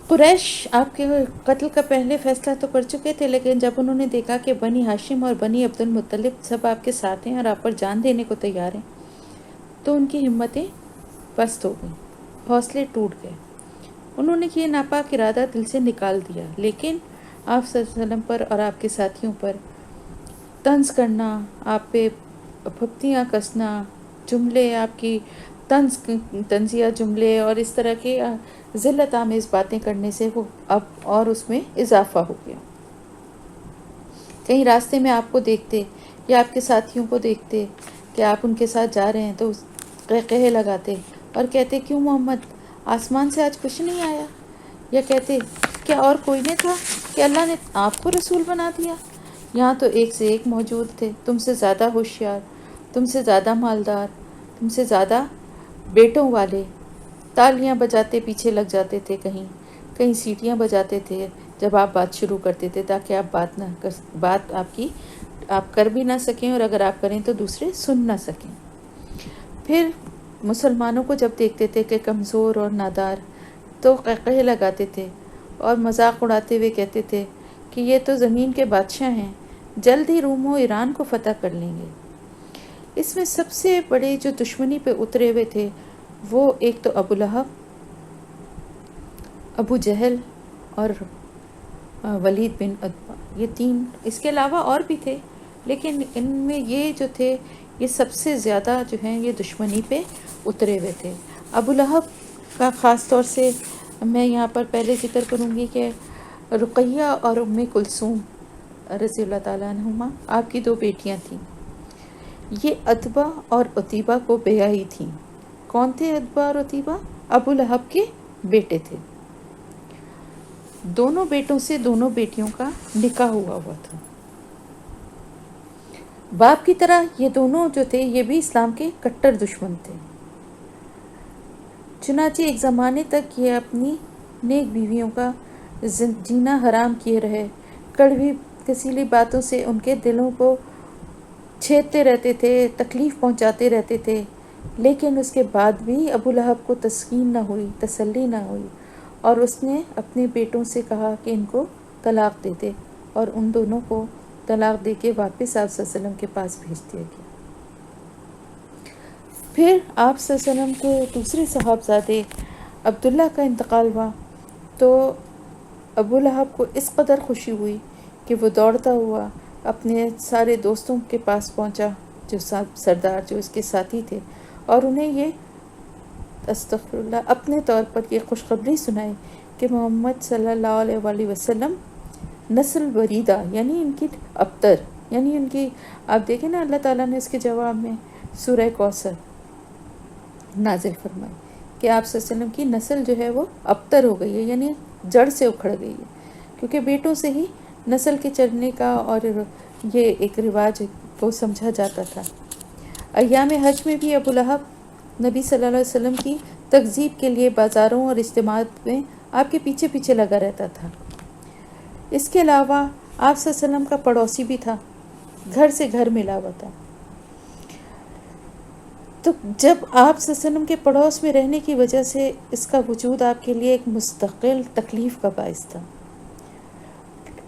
قریش آپ کے قتل کا پہلے فیصلہ تو کر چکے تھے، لیکن جب انہوں نے دیکھا کہ بنی ہاشم اور بنی عبد المطلب سب آپ کے ساتھ ہیں اور آپ پر جان دینے کو تیار ہیں، تو ان کی ہمتیں پست ہو گئیں، حوصلے ٹوٹ گئے۔ انہوں نے یہ ناپاک ارادہ دل سے نکال دیا، لیکن آپ صلی اللہ علیہ وسلم پر اور آپ کے ساتھیوں پر طنز کرنا، آپ پہ پھپتیاں کسنا، جملے آپ کی طنزیہ جملے اور اس طرح کے ذلت آمیز باتیں کرنے سے وہ اب اور اس میں اضافہ ہو گیا۔ کہیں راستے میں آپ کو دیکھتے یا آپ کے ساتھیوں کو دیکھتے کہ آپ ان کے ساتھ جا رہے ہیں تو قہقہے لگاتے اور کہتے، کیوں محمد، آسمان سے آج کچھ نہیں آیا؟ یا کہتے، کیا اور کوئی نہیں تھا کہ اللہ نے آپ کو رسول بنا دیا؟ یہاں تو ایک سے ایک موجود تھے، تم سے زیادہ ہوشیار، تم سے زیادہ مالدار، تم سے زیادہ بیٹوں والے۔ تالیاں بجاتے پیچھے لگ جاتے تھے، کہیں سیٹیاں بجاتے تھے جب آپ بات شروع کرتے تھے، تاکہ آپ بات آپ کر بھی نہ سکیں، اور اگر آپ کریں تو دوسرے سن نہ سکیں۔ پھر مسلمانوں کو جب دیکھتے تھے کہ کمزور اور نادار، تو قہقہے لگاتے تھے اور مذاق اڑاتے ہوئے کہتے تھے کہ یہ تو زمین کے بادشاہ ہیں، جلد ہی روم و ایران کو فتح کر لیں گے۔ اس میں سب سے بڑے جو دشمنی پہ اترے ہوئے تھے وہ ایک تو ابو لہب، ابو جہل اور ولید بن عتبہ، یہ تین، اس کے علاوہ اور بھی تھے، لیکن ان میں یہ جو تھے یہ سب سے زیادہ جو ہیں یہ دشمنی پہ اترے ہوئے تھے۔ ابو لہب کا خاص طور سے میں یہاں پر پہلے ذکر کروں گی کہ رقیہ اور ام کلثوم رضی اللہ تعالیٰ عنہما آپ کی دو بیٹیاں تھیں۔ یہ عتبہ اور عتیبہ کو بیاہی تھیں۔ کون تھے عتبہ اور عتیبہ؟ ابو لہب کے بیٹے تھے۔ دونوں بیٹوں سے دونوں بیٹیوں کا نکاح ہوا تھا۔ باپ کی طرح یہ دونوں جو تھے یہ بھی اسلام کے کٹر دشمن تھے۔ چنانچہ ایک زمانے تک یہ اپنی نیک بیویوں کا جینا حرام کیے رہے، کڑوی کسیلی باتوں سے ان کے دلوں کو چھیدتے رہتے تھے، تکلیف پہنچاتے رہتے تھے، لیکن اس کے بعد بھی ابو لہب کو تسکین نہ ہوئی، تسلی نہ ہوئی، اور اس نے اپنے بیٹوں سے کہا کہ ان کو طلاق دے دے، اور ان دونوں کو طلاق دے کے واپس آپ صلی اللہ علیہ وسلم کے پاس بھیج دیا گیا۔ پھر آپ صلی اللہ علیہ وسلم کے دوسرے صاحبزادے عبداللہ کا انتقال ہوا، تو ابو لہب کو اس قدر خوشی ہوئی کہ وہ دوڑتا ہوا اپنے سارے دوستوں کے پاس پہنچا، جو سردار جو اس کے ساتھی تھے، اور انہیں یہ استغفر اللہ اپنے طور پر یہ خوشخبری سنائی کہ محمد صلی اللہ علیہ وآلہ وسلم نسل وریدہ، یعنی ان کی ابتر، یعنی ان کی، آپ دیکھیں نا اللہ تعالیٰ نے اس کے جواب میں سورہ کوثر نازل فرمائی کہ آپ صلی اللہ علیہ وسلم کی نسل جو ہے وہ ابتر ہو گئی ہے، یعنی جڑ سے اکھڑ گئی ہے، کیونکہ بیٹوں سے ہی نسل کے چڑھنے کا اور یہ ایک رواج کو سمجھا جاتا تھا۔ ایام حج میں بھی ابو لہب نبی صلی اللہ علیہ وسلم کی تکذیب کے لیے بازاروں اور اجتماعات میں آپ کے پیچھے پیچھے لگا رہتا تھا۔ اس کے علاوہ آپ صلی اللہ علیہ وسلم کا پڑوسی بھی تھا، گھر سے گھر ملا ہوا تھا۔ تو جب آپ صلی اللہ علیہ وسلم کے پڑوس میں رہنے کی وجہ سے اس کا وجود آپ کے لیے ایک مستقل تکلیف کا باعث تھا۔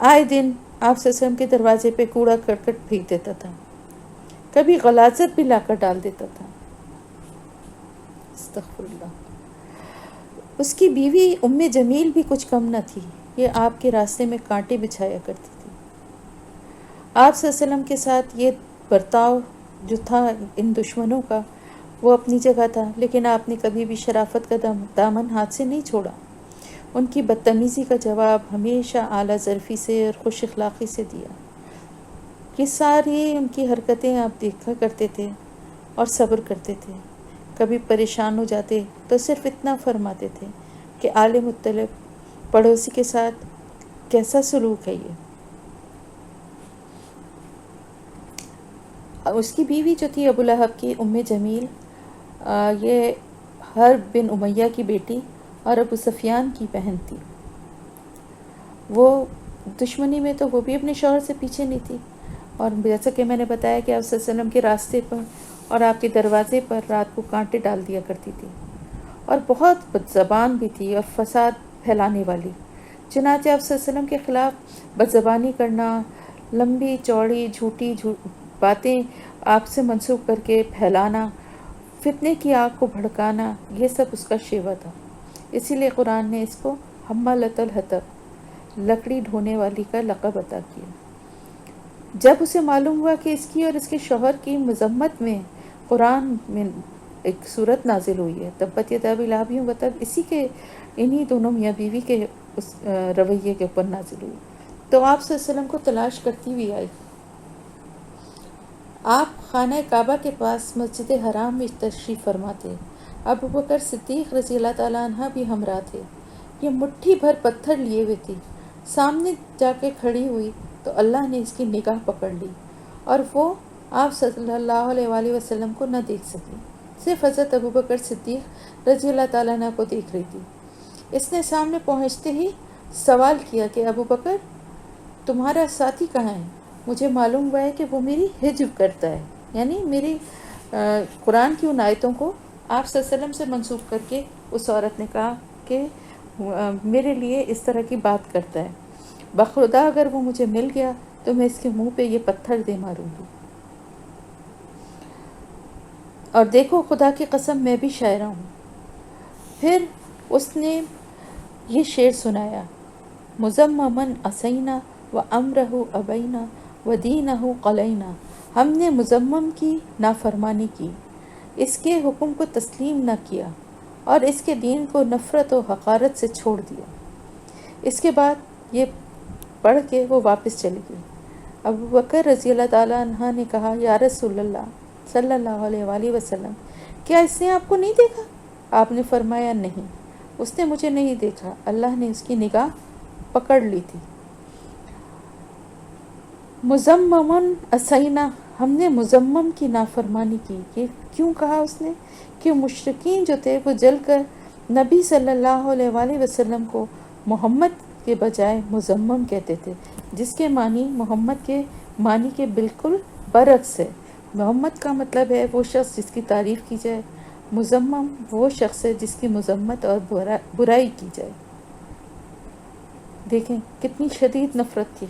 آئے دن آپ صلی اللہ علیہ وسلم کے دروازے پہ کوڑا کرکٹ پھینک دیتا تھا، کبھی غلاظت بھی لا کر ڈال دیتا تھا۔ استغفر اللہ۔ اس کی بیوی ام جمیل بھی کچھ کم نہ تھی، یہ آپ کے راستے میں کانٹے بچھایا کرتی تھی۔ آپ صلی اللہ علیہ وسلم کے ساتھ یہ برتاؤ جو تھا ان دشمنوں کا وہ اپنی جگہ تھا، لیکن آپ نے کبھی بھی شرافت کا دامن ہاتھ سے نہیں چھوڑا۔ ان کی بدتمیزی کا جواب ہمیشہ اعلیٰ ظرفی سے اور خوش اخلاقی سے دیا۔ یہ ساری ان کی حرکتیں آپ دیکھا کرتے تھے اور صبر کرتے تھے، کبھی پریشان ہو جاتے تو صرف اتنا فرماتے تھے کہ آل مطلب پڑوسی کے ساتھ کیسا سلوک ہے یہ. اس کی بیوی جو تھی ابو لہب کی ام جمیل، یہ حرب بن امیہ کی بیٹی اور ابو سفیان کی بہن تھی. وہ دشمنی میں تو وہ بھی اپنے شوہر سے پیچھے نہیں تھی، اور جیسا کہ میں نے بتایا کہ آپ صلی اللہ علیہ وسلم کے راستے پر اور آپ کے دروازے پر رات کو کانٹے ڈال دیا کرتی تھی، اور بہت بد زبان بھی تھی اور فساد پھیلانے والی. چنانچہ آپ صلی اللہ علیہ وسلم کے خلاف بد زبانی کرنا، لمبی چوڑی جھوٹی باتیں آپ سے منسوب کر کے پھیلانا، فتنے کی آگ کو بھڑکانا، یہ سب اس کا شیوا تھا. اسی لیے قرآن نے اس کو حمالۃ الحطب، لکڑی ڈھونے والی کا لقب عطا کیا. جب اسے معلوم ہوا کہ اس کی اور اس کے شوہر کی مذمت میں قرآن میں ایک صورت نازل ہوئی ہے، تبت یدا ابی لہب وتب، اسی کے انہی دونوں میاں بیوی کے اس رویے کے اوپر نازل ہوئی، تو آپ صلی اللہ علیہ وسلم کو تلاش کرتی ہوئی آئی. آپ خانہ کعبہ کے پاس مسجد حرام میں تشریف فرما تھے. ابو بکر صدیق رضی اللہ تعالیٰ عنہ بھی ہمراہ تھے. یہ مٹھی بھر پتھر لیے ہوئے تھی. سامنے جا کے کھڑی ہوئی تو اللہ نے اس کی نگاہ پکڑ لی، اور وہ آپ صلی اللہ علیہ وآلہ وسلم کو نہ دیکھ سکی، صرف حضرت ابو بکر صدیق رضی اللہ تعالیٰ عنہ کو دیکھ رہی تھی. اس نے سامنے پہنچتے ہی سوال کیا کہ ابو بکر، تمہارا ساتھی کہاں ہے؟ مجھے معلوم ہوا ہے کہ وہ میری حجب کرتا ہے، یعنی میری قرآن کی ان آیتوں کو آپ صلی اللہ علیہ وسلم سے منسوب کر کے اس عورت نے کہا کہ میرے لیے اس طرح کی بات کرتا ہے. بخدا اگر وہ مجھے مل گیا تو میں اس کے منہ پہ یہ پتھر دے ماروں گی. اور دیکھو خدا کی قسم میں بھی شاعرہ ہوں. پھر اس نے یہ شعر سنایا، مزممن اسینا و امرہ ابینا و دینہ قلینا، ہم نے مزمم کی نافرمانی کی، اس کے حکم کو تسلیم نہ کیا، اور اس کے دین کو نفرت و حقارت سے چھوڑ دیا. اس کے بعد یہ پڑھ کے وہ واپس چلی گئی. ابو بکر رضی اللہ تعالیٰ عنہ نے کہا، یا رسول اللہ صلی اللہ علیہ وآلہ وسلم، کیا اس نے آپ کو نہیں دیکھا؟ آپ نے فرمایا، نہیں، اس نے مجھے نہیں دیکھا، اللہ نے اس کی نگاہ پکڑ لی تھی. مزممن اسینا، ہم نے مزمم کی نافرمانی کی. یہ کیوں کہا اس نے؟ کہ مشرکین جو تھے وہ جل کر نبی صلی اللہ علیہ وآلہ وسلم کو محمد کے بجائے مزمم کہتے تھے، جس کے معنی محمد کے معنی کے بالکل برعکس ہے. محمد کا مطلب ہے وہ شخص جس کی تعریف کی جائے، مزمم وہ شخص ہے جس کی مذمت اور برائی کی جائے. دیکھیں کتنی شدید نفرت تھی.